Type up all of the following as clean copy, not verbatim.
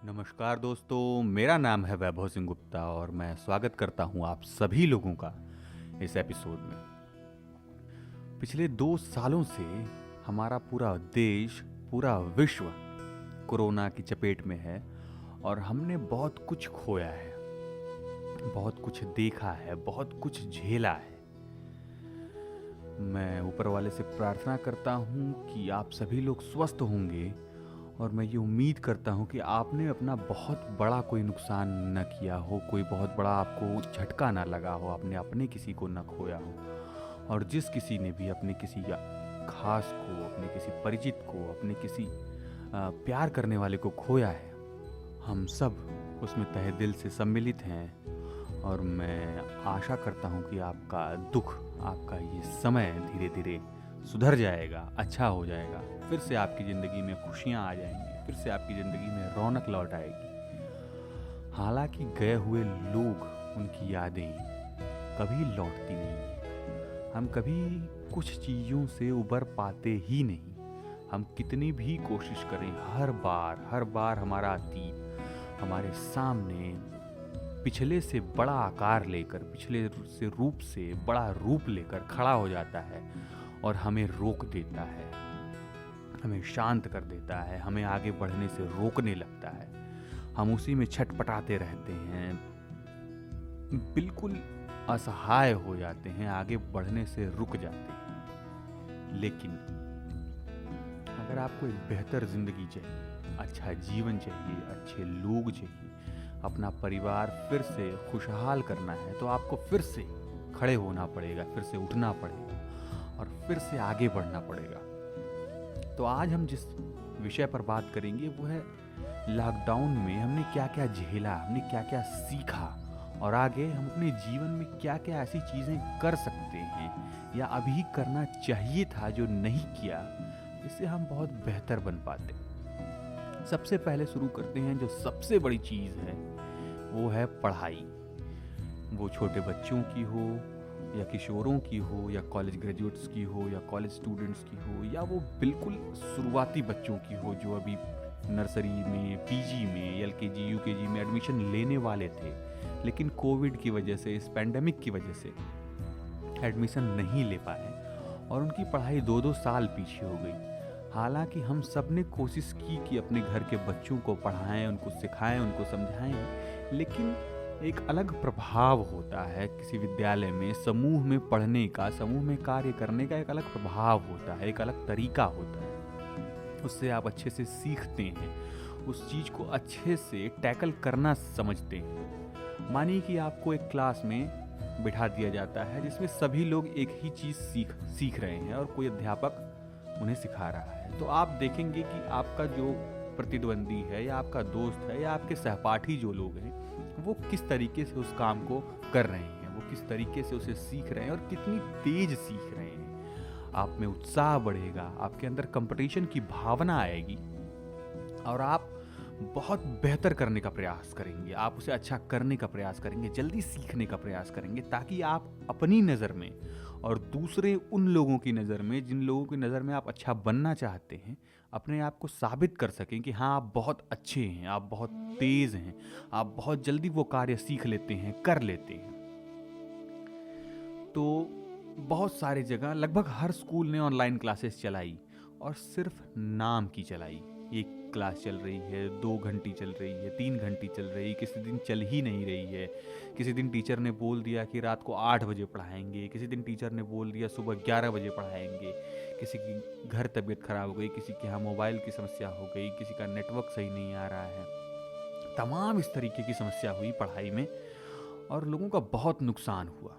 नमस्कार दोस्तों, मेरा नाम है वैभव सिंह गुप्ता और मैं स्वागत करता हूं आप सभी लोगों का इस एपिसोड में। पिछले 2 सालों से हमारा पूरा देश, पूरा विश्व कोरोना की चपेट में है और हमने बहुत कुछ खोया है, बहुत कुछ देखा है, बहुत कुछ झेला है। मैं ऊपर वाले से प्रार्थना करता हूं कि आप सभी लोग स्वस्थ होंगे और मैं ये उम्मीद करता हूँ कि आपने अपना बहुत बड़ा कोई नुकसान न किया हो, कोई बहुत बड़ा आपको झटका ना लगा हो, आपने अपने किसी को न खोया हो। और जिस किसी ने भी अपने किसी खास को, अपने किसी परिचित को, अपने किसी प्यार करने वाले को खोया है, हम सब उसमें तहे दिल से सम्मिलित हैं। और मैं आशा करता हूँ कि आपका दुख, आपका ये समय धीरे धीरे सुधर जाएगा, अच्छा हो जाएगा, फिर से आपकी ज़िंदगी में खुशियाँ आ जाएंगी, फिर से आपकी ज़िंदगी में रौनक लौट आएगी। हालांकि गए हुए लोग, उनकी यादें कभी लौटती नहीं हैं। हम कभी कुछ चीज़ों से उबर पाते ही नहीं। हम कितनी भी कोशिश करें, हर बार हमारा अतीत हमारे सामने पिछले से बड़ा आकार लेकर, पिछले से रूप से बड़ा रूप लेकर खड़ा हो जाता है और हमें रोक देता है, हमें शांत कर देता है, हमें आगे बढ़ने से रोकने लगता है। हम उसी में छटपटाते रहते हैं, बिल्कुल असहाय हो जाते हैं, आगे बढ़ने से रुक जाते हैं। लेकिन अगर आपको एक बेहतर जिंदगी चाहिए, अच्छा जीवन चाहिए, अच्छे लोग चाहिए, अपना परिवार फिर से खुशहाल करना है, तो आपको फिर से खड़े होना पड़ेगा, फिर से उठना पड़ेगा और फिर से आगे बढ़ना पड़ेगा। तो आज हम जिस विषय पर बात करेंगे वो है लॉकडाउन में हमने क्या क्या झेला, हमने क्या क्या सीखा और आगे हम अपने जीवन में क्या क्या ऐसी चीज़ें कर सकते हैं या अभी करना चाहिए था जो नहीं किया, इससे हम बहुत बेहतर बन पाते। सबसे पहले शुरू करते हैं, जो सबसे बड़ी चीज़ है वो है पढ़ाई। वो छोटे बच्चों की हो या किशोरों की हो या कॉलेज ग्रेजुएट्स की हो या कॉलेज स्टूडेंट्स की हो या वो बिल्कुल शुरुआती बच्चों की हो जो अभी नर्सरी में, पीजी में, एलकेजी, यूकेजी में एडमिशन लेने वाले थे, लेकिन कोविड की वजह से, इस पैंडेमिक की वजह से एडमिशन नहीं ले पाए और उनकी पढ़ाई 2-2 साल पीछे हो गई। हालांकि हम सब ने कोशिश की कि अपने घर के बच्चों को पढ़ाएं, उनको सिखाएं, उनको समझाएं, लेकिन एक अलग प्रभाव होता है किसी विद्यालय में, समूह में पढ़ने का, समूह में कार्य करने का एक अलग प्रभाव होता है, एक अलग तरीका होता है। उससे आप अच्छे से सीखते हैं, उस चीज़ को अच्छे से टैकल करना समझते हैं। मानिए कि आपको एक क्लास में बिठा दिया जाता है जिसमें सभी लोग एक ही चीज़ सीख रहे हैं और कोई अध्यापक उन्हें सिखा रहा है, तो आप देखेंगे कि आपका जो प्रतिद्वंदी है या आपका दोस्त है या आपके सहपाठी जो लोग हैं, वो किस तरीके से उस काम को कर रहे हैं, वो किस तरीके से उसे सीख रहे हैं और कितनी तेज सीख रहे हैं। आप में उत्साह बढ़ेगा, आपके अंदर कंपटीशन की भावना आएगी और आप बहुत बेहतर करने का प्रयास करेंगे, आप उसे अच्छा करने का प्रयास करेंगे, जल्दी सीखने का प्रयास करेंगे, ताकि आप अपनी नज़र में और दूसरे उन लोगों की नज़र में, जिन लोगों की नज़र में आप अच्छा बनना चाहते हैं, अपने आप को साबित कर सकें कि हाँ, आप बहुत अच्छे हैं, आप बहुत तेज़ हैं, आप बहुत जल्दी वो कार्य सीख लेते हैं, कर लेते हैं। तो बहुत सारी जगह, लगभग हर स्कूल ने ऑनलाइन क्लासेस चलाई और सिर्फ नाम की चलाई। एक क्लास चल रही है, 2 घंटी चल रही है, 3 घंटी चल रही, किसी दिन चल ही नहीं रही है। किसी दिन टीचर ने बोल दिया कि रात को 8 बजे पढ़ाएंगे, किसी दिन टीचर ने बोल दिया सुबह 11 बजे पढ़ाएंगे। किसी की घर तबीयत खराब हो गई, किसी के यहाँ मोबाइल की समस्या हो गई, किसी का नेटवर्क सही नहीं आ रहा है। तमाम इस तरीके की समस्या हुई पढ़ाई में और लोगों का बहुत नुकसान हुआ।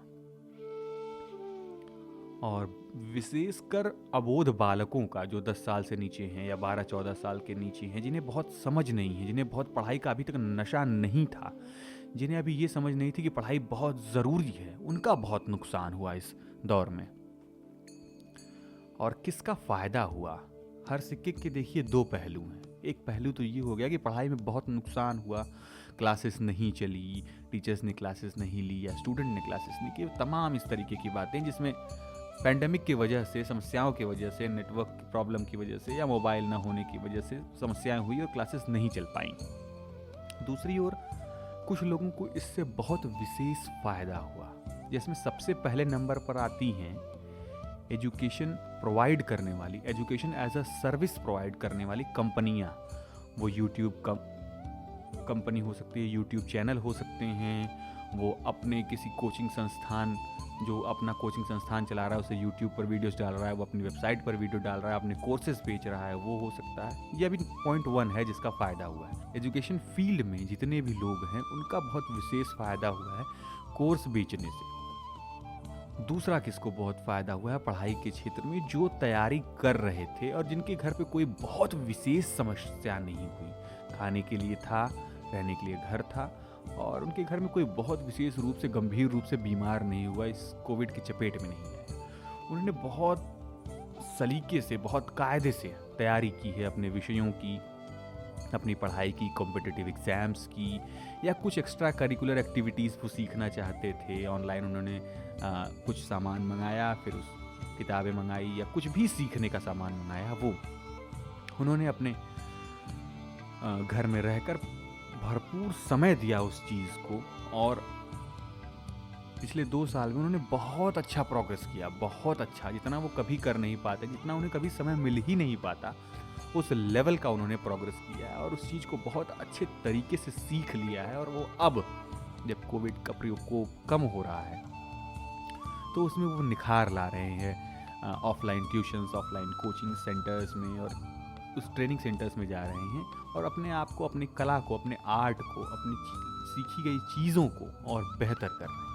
और विशेषकर अबोध बालकों का, जो 10 साल से नीचे हैं या 12-14 साल के नीचे हैं, जिन्हें बहुत समझ नहीं है, जिन्हें बहुत पढ़ाई का अभी तक नशा नहीं था, जिन्हें अभी ये समझ नहीं थी कि पढ़ाई बहुत ज़रूरी है, उनका बहुत नुकसान हुआ इस दौर में। और किसका फ़ायदा हुआ? हर सिक्के के देखिए 2 पहलू हैं। एक पहलू तो ये हो गया कि पढ़ाई में बहुत नुकसान हुआ, क्लासेस नहीं चली, टीचर्स ने क्लासेस नहीं ली या स्टूडेंट ने क्लासेस नहीं की, तमाम इस तरीके की बातें जिसमें पैंडेमिक की वजह से, समस्याओं की वजह से, नेटवर्क प्रॉब्लम की वजह से या मोबाइल ना होने की वजह से समस्याएं हुई और क्लासेस नहीं चल पाई। दूसरी ओर कुछ लोगों को इससे बहुत विशेष फ़ायदा हुआ, जिसमें सबसे पहले नंबर पर आती हैं एजुकेशन प्रोवाइड करने वाली, education as a service provide करने वाली कंपनियां। वो यूट्यूब कंपनी हो सकती है, यूट्यूब चैनल हो सकते हैं, वो अपने किसी कोचिंग संस्थान, जो अपना कोचिंग संस्थान चला रहा है उसे यूट्यूब पर वीडियोस डाल रहा है, वो अपनी वेबसाइट पर वीडियो डाल रहा है, अपने कोर्सेज बेच रहा है, वो हो सकता है। यह भी पॉइंट 1 है जिसका फ़ायदा हुआ है। एजुकेशन फील्ड में जितने भी लोग हैं उनका बहुत विशेष फ़ायदा हुआ है कोर्स बेचने से। दूसरा किसको बहुत फ़ायदा हुआ है पढ़ाई के क्षेत्र में, जो तैयारी कर रहे थे और जिनके घर पे कोई बहुत विशेष समस्या नहीं हुई, खाने के लिए था, रहने के लिए घर था, और उनके घर में कोई बहुत विशेष रूप से गंभीर रूप से बीमार नहीं हुआ, इस कोविड की चपेट में नहीं आया। उन्होंने बहुत सलीके से, बहुत कायदे से तैयारी की है अपने विषयों की, अपनी पढ़ाई की, कॉम्पिटिटिव एग्ज़ाम्स की, या कुछ एक्स्ट्रा करिकुलर एक्टिविटीज़ वो सीखना चाहते थे। ऑनलाइन उन्होंने कुछ सामान मंगाया, फिर उस किताबें मंगाई या कुछ भी सीखने का सामान मंगाया, वो उन्होंने अपने घर में रहकर भरपूर समय दिया उस चीज़ को, और पिछले 2 साल में उन्होंने बहुत अच्छा प्रोग्रेस किया, बहुत अच्छा, जितना वो कभी कर नहीं पाते, जितना उन्हें कभी समय मिल ही नहीं पाता, उस लेवल का उन्होंने प्रोग्रेस किया है और उस चीज़ को बहुत अच्छे तरीके से सीख लिया है। और वो अब जब कोविड का प्रकोप कम हो रहा है तो उसमें वो निखार ला रहे हैं, offline tuitions, offline coaching centres में और उस ट्रेनिंग सेंटर्स में जा रहे हैं और अपने आप को, अपनी कला को, अपने आर्ट को, अपनी सीखी गई चीज़ों को और बेहतर कर रहे हैं।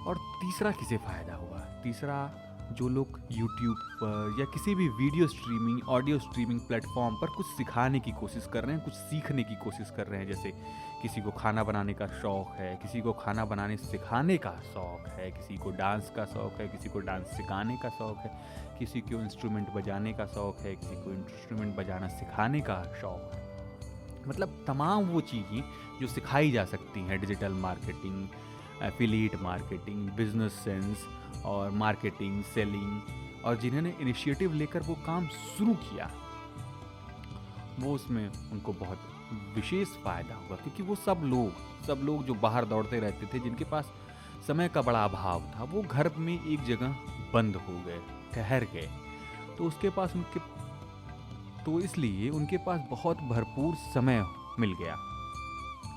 और तीसरा किसे फ़ायदा हुआ? तीसरा, जो लोग यूट्यूब पर या किसी भी video streaming, audio streaming platform पर कुछ सिखाने की कोशिश कर रहे हैं, कुछ सीखने की कोशिश कर रहे हैं, जैसे किसी को खाना बनाने का शौक़ है, किसी को खाना बनाने सिखाने का शौक़ है, किसी को डांस का शौक़ है, किसी को डांस सिखाने का शौक़ है, किसी को इंस्ट्रूमेंट बजाने का शौक़ है, किसी को इंस्ट्रूमेंट बजाना सिखाने का शौक़ है। मतलब तमाम वो चीज़ें जो सिखाई जा सकती हैं, digital marketing, affiliate marketing, business sense और मार्केटिंग, सेलिंग, और जिन्होंने इनिशिएटिव लेकर वो काम शुरू किया, वो उसमें उनको बहुत विशेष फ़ायदा हुआ, क्योंकि वो सब लोग जो बाहर दौड़ते रहते थे, जिनके पास समय का बड़ा अभाव था, वो घर में एक जगह बंद हो गए, ठहर गए, तो इसलिए उनके पास बहुत भरपूर समय मिल गया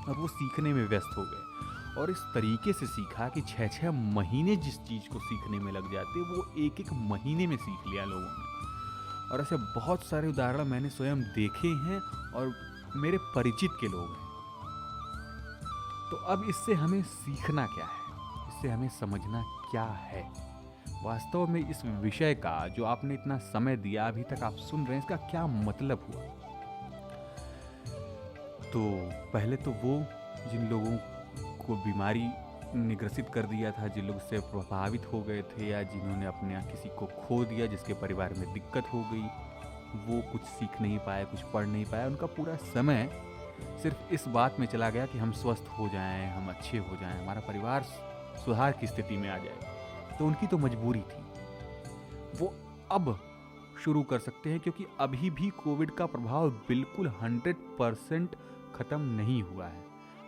और वो सीखने में व्यस्त हो गए। और इस तरीके से सीखा कि 6-6 महीने जिस चीज़ को सीखने में लग जाते, वो 1-1 महीने में सीख लिया लोगों ने। और ऐसे बहुत सारे उदाहरण मैंने स्वयं देखे हैं और मेरे परिचित के लोग हैं। तो अब इससे हमें सीखना क्या है? इससे हमें समझना क्या है? वास्तव में इस विषय का जो आपने इतना समय दिया, अभी तक आप सुन रहे हैं, इसका क्या मतलब हुआ? तो पहले तो वो जिन लोगों को बीमारी ने ग्रसित कर दिया था, जिन लोग इससे प्रभावित हो गए थे या जिन्होंने अपने किसी को खो दिया, जिसके परिवार में दिक्कत हो गई, वो कुछ सीख नहीं पाए, कुछ पढ़ नहीं पाए, उनका पूरा समय सिर्फ इस बात में चला गया कि हम स्वस्थ हो जाएं, हम अच्छे हो जाएं, हमारा परिवार सुधार की स्थिति में आ जाए। तो उनकी तो मजबूरी थी, वो अब शुरू कर सकते हैं, क्योंकि अभी भी कोविड का प्रभाव बिल्कुल 100% ख़त्म नहीं हुआ है।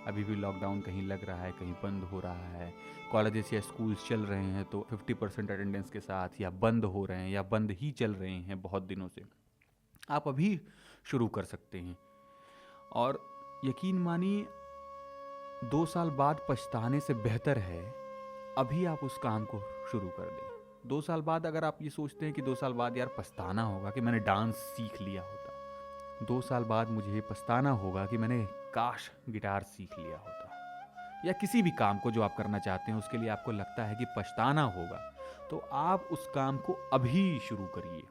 अभी भी लॉकडाउन कहीं लग रहा है, कहीं बंद हो रहा है, कॉलेजेस या स्कूल्स चल रहे हैं तो 50% अटेंडेंस के साथ, या बंद हो रहे हैं या बंद ही चल रहे हैं बहुत दिनों से। आप अभी शुरू कर सकते हैं और यकीन मानिए 2 साल बाद पछताने से बेहतर है अभी आप उस काम को शुरू कर दें। 2 साल बाद अगर आप ये सोचते हैं कि 2 साल बाद यार पछताना होगा कि मैंने डांस सीख लिया होता, 2 साल बाद मुझे ये पछताना होगा कि मैंने काश गिटार सीख लिया होता, या किसी भी काम को जो आप करना चाहते हैं उसके लिए आपको लगता है कि पछताना होगा, तो आप उस काम को अभी शुरू करिए।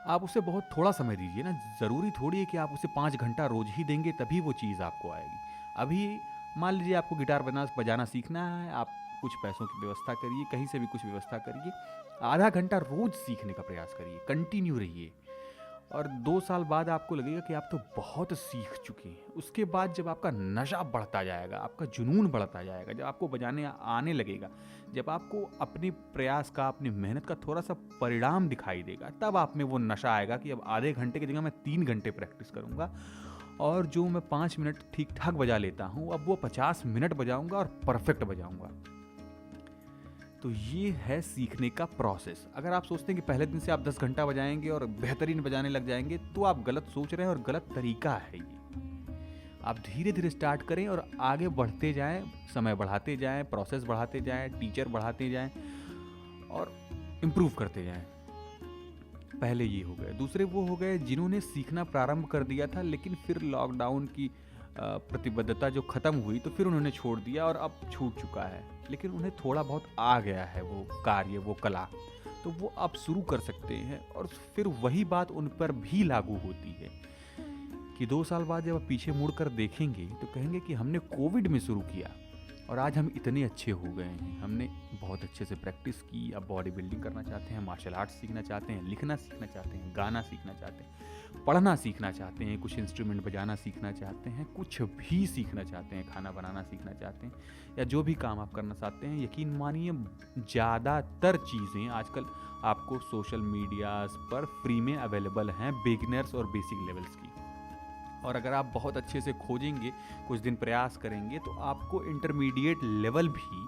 आप उसे बहुत थोड़ा समय दीजिए ना, ज़रूरी थोड़ी है कि आप उसे 5 घंटा रोज ही देंगे तभी वो चीज़ आपको आएगी। अभी मान लीजिए आपको गिटार बजाना सीखना है, आप कुछ पैसों की व्यवस्था करिए, कहीं से भी कुछ व्यवस्था करिए, आधा घंटा रोज सीखने का प्रयास करिए, कंटिन्यू रहिए। और 2 साल बाद आपको लगेगा कि आप तो बहुत सीख चुके हैं। उसके बाद जब आपका नशा बढ़ता जाएगा, आपका जुनून बढ़ता जाएगा, जब आपको बजाने आने लगेगा, जब आपको अपने प्रयास का, अपनी मेहनत का थोड़ा-सा परिणाम दिखाई देगा, तब आप में वो नशा आएगा कि अब आधे घंटे की जगह मैं 3 घंटे प्रैक्टिस करूँगा और जो मैं 5 मिनट ठीक-ठाक बजा लेता हूँ, अब वो 50 मिनट बजाऊँगा और परफेक्ट बजाऊँगा। तो ये है सीखने का प्रोसेस। अगर आप सोचते हैं कि पहले दिन से आप 10 घंटा बजाएंगे और बेहतरीन बजाने लग जाएंगे, तो आप गलत सोच रहे हैं और गलत तरीका है ये। आप धीरे धीरे स्टार्ट करें और आगे बढ़ते जाएं, समय बढ़ाते जाएं, प्रोसेस बढ़ाते जाएं, टीचर बढ़ाते जाएं और इम्प्रूव करते जाएं। पहले ये हो गए। दूसरे वो हो गए जिन्होंने सीखना प्रारंभ कर दिया था, लेकिन फिर लॉकडाउन की प्रतिबद्धता जो ख़त्म हुई तो फिर उन्होंने छोड़ दिया और अब छूट चुका है, लेकिन उन्हें थोड़ा बहुत आ गया है वो कार्य, वो कला, तो वो अब शुरू कर सकते हैं। और फिर वही बात उन पर भी लागू होती है कि 2 साल बाद जब आप पीछे मुड़कर देखेंगे तो कहेंगे कि हमने कोविड में शुरू किया और आज हम इतने अच्छे हो गए हैं। हमने बहुत अच्छे से प्रैक्टिस की, अब बॉडी बिल्डिंग करना चाहते हैं, मार्शल आर्ट्स सीखना चाहते हैं, लिखना सीखना चाहते हैं, गाना सीखना चाहते हैं, पढ़ना सीखना चाहते हैं, कुछ इंस्ट्रूमेंट बजाना सीखना चाहते हैं, कुछ भी सीखना चाहते हैं, खाना बनाना सीखना चाहते हैं, या जो भी काम आप करना चाहते हैं। यकीन मानिए ज़्यादातर चीज़ें आजकल आपको सोशल मीडियाज़ पर फ्री में अवेलेबल हैं, बिगिनर्स और बेसिक लेवल्स की। और अगर आप बहुत अच्छे से खोजेंगे, कुछ दिन प्रयास करेंगे, तो आपको इंटरमीडिएट लेवल भी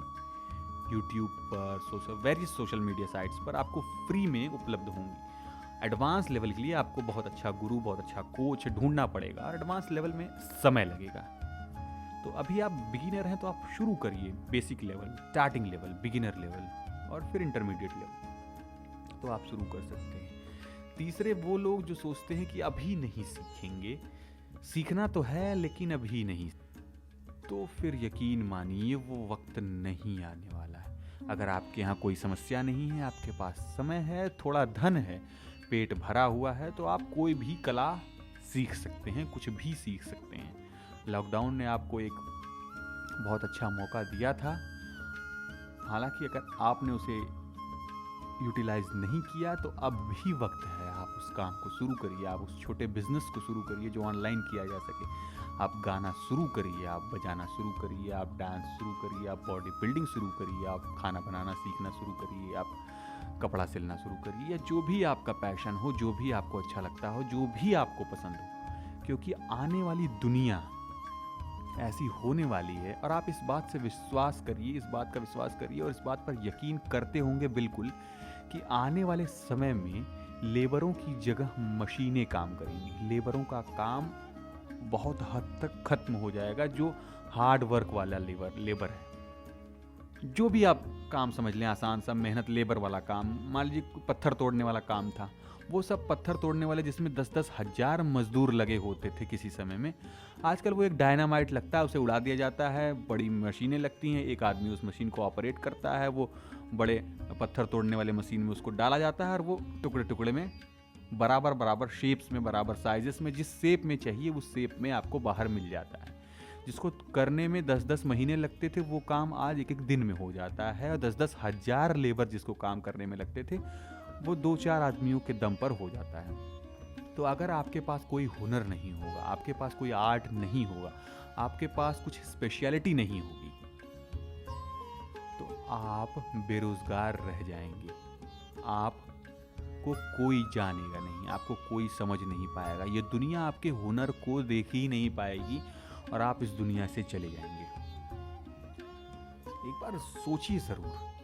यूट्यूब पर, वेरियस सोशल मीडिया साइट्स पर आपको फ्री में उपलब्ध होंगी। एडवांस लेवल के लिए आपको बहुत अच्छा गुरु, बहुत अच्छा कोच ढूंढना पड़ेगा और एडवांस लेवल में समय लगेगा। तो अभी आप बिगिनर हैं तो आप शुरू करिए basic level, starting level, beginner level और फिर इंटरमीडिएट लेवल, तो आप शुरू कर सकते हैं। तीसरे वो लोग जो सोचते हैं कि अभी नहीं सीखेंगे, सीखना तो है लेकिन अभी नहीं, तो फिर यकीन मानिए वो वक्त नहीं आने वाला है। अगर आपके यहाँ कोई समस्या नहीं है, आपके पास समय है, थोड़ा धन है, पेट भरा हुआ है, तो आप कोई भी कला सीख सकते हैं, कुछ भी सीख सकते हैं। लॉकडाउन ने आपको एक बहुत अच्छा मौका दिया था, हालांकि अगर आपने उसे यूटिलाइज नहीं किया तो अब भी वक्त है, आप उस काम को शुरू करिए, आप उस छोटे बिजनेस को शुरू करिए जो ऑनलाइन किया जा सके। आप गाना शुरू करिए, आप बजाना शुरू करिए, आप डांस शुरू करिए, आप बॉडी बिल्डिंग शुरू करिए, आप खाना बनाना सीखना शुरू करिए, आप कपड़ा सिलना शुरू करिए, या जो भी आपका पैशन हो, जो भी आपको अच्छा लगता हो, जो भी आपको पसंद हो, क्योंकि आने वाली दुनिया ऐसी होने वाली है। और आप इस बात से विश्वास करिए, इस बात का विश्वास करिए और इस बात पर यकीन करते होंगे बिल्कुल कि आने वाले समय में लेबरों की जगह मशीनें काम करेंगी। लेबरों का काम बहुत हद तक खत्म हो जाएगा, जो हार्ड वर्क वाला लेबर है। जो भी आप काम समझ लें, आसान सा मेहनत लेबर वाला काम, मान लीजिए पत्थर तोड़ने वाला काम था, वो सब पत्थर तोड़ने वाले जिसमें 10-10 हज़ार मजदूर लगे होते थे किसी समय में, आजकल वो एक डायनामाइट लगता है, उसे उड़ा दिया जाता है, बड़ी मशीनें लगती हैं, एक आदमी उस मशीन को ऑपरेट करता है, वो बड़े पत्थर तोड़ने वाले मशीन में उसको डाला जाता है और वो टुकड़े टुकड़े में बराबर बराबर शेप्स में, बराबर साइजेस में, जिस शेप में चाहिए उस शेप में आपको बाहर मिल जाता है। जिसको करने में 10-10 महीने लगते थे, वो काम आज एक दिन में हो जाता है। और 10-10 हज़ार लेबर जिसको काम करने में लगते थे, वो 2-4 आदमियों के दम पर हो जाता है। तो अगर आपके पास कोई हुनर नहीं होगा, आपके पास कोई आर्ट नहीं होगा, आपके पास कुछ स्पेशलिटी नहीं होगी, तो आप बेरोजगार रह जाएंगे। आपको कोई जानेगा नहीं, आपको कोई समझ नहीं पाएगा, ये दुनिया आपके हुनर को देख ही नहीं पाएगी और आप इस दुनिया से चले जाएंगे। एक बार सोचिए जरूर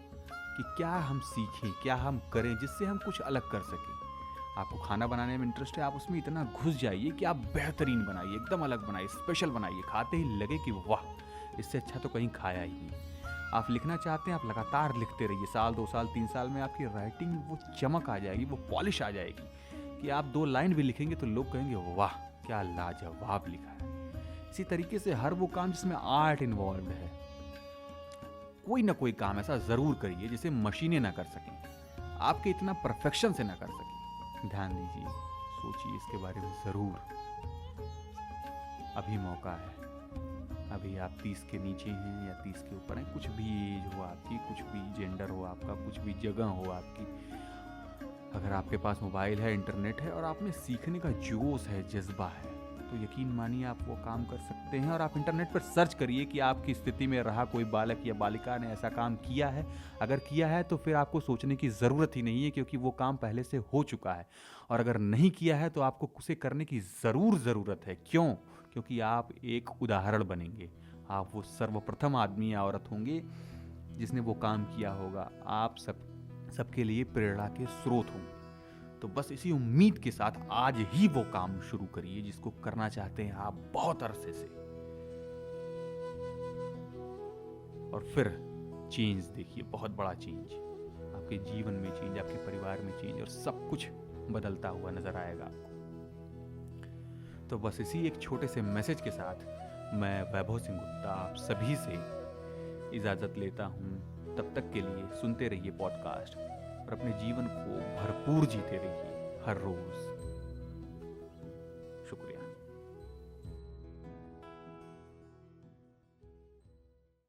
कि क्या हम सीखें, क्या हम करें जिससे हम कुछ अलग कर सकें। आपको खाना बनाने में इंटरेस्ट है, आप उसमें इतना घुस जाइए कि आप बेहतरीन बनाइए, एकदम अलग बनाइए, स्पेशल बनाइए, खाते ही लगे कि वाह, इससे अच्छा तो कहीं खाया ही नहीं। आप लिखना चाहते हैं, आप लगातार लिखते रहिए, साल 2 साल 3 साल में आपकी राइटिंग वो चमक आ जाएगी, वो पॉलिश आ जाएगी कि आप 2 लाइन भी लिखेंगे तो लोग कहेंगे वाह क्या लाजवाब लिखा है। इसी तरीके से हर वो काम जिसमें आर्ट इन्वॉल्व है, कोई ना कोई काम ऐसा जरूर करिए जिसे मशीनें ना कर सकें, आपके इतना परफेक्शन से ना कर सकें। ध्यान दीजिए, सोचिए इसके बारे में जरूर। अभी मौका है, अभी आप 30 के नीचे हैं या 30 के ऊपर हैं, कुछ भी एज हो आपकी, कुछ भी जेंडर हो आपका, कुछ भी जगह हो आपकी, अगर आपके पास मोबाइल है, इंटरनेट है और आप में सीखने का जोश है, जज्बा है, तो यकीन मानिए आप वो काम कर सकते हैं। और आप इंटरनेट पर सर्च करिए कि आपकी स्थिति में रहा कोई बालक या बालिका ने ऐसा काम किया है। अगर किया है तो फिर आपको सोचने की ज़रूरत ही नहीं है, क्योंकि वो काम पहले से हो चुका है। और अगर नहीं किया है तो आपको उसे करने की ज़रूरत है। क्यों? क्योंकि आप एक उदाहरण बनेंगे। आप वो सर्वप्रथम आदमी या औरत होंगे जिसने वो काम किया होगा। आप सबके लिए प्रेरणा के स्रोत होंगे। तो बस इसी उम्मीद के साथ आज ही वो काम शुरू करिए जिसको करना चाहते हैं आप बहुत अरसे से। और फिर चेंज देखिए, बहुत बड़ा चेंज आपके जीवन में, चेंज आपके परिवार में, चेंज, और सब कुछ बदलता हुआ नजर आएगा आपको। तो बस इसी एक छोटे से मैसेज के साथ मैं वैभव सिंह गुप्ता आप सभी से इजाज़त लेता हूँ। तब तक के लिए सुनते रहिए पॉडकास्ट और अपने जीवन को भरपूर जीते रहिए हर रोज़।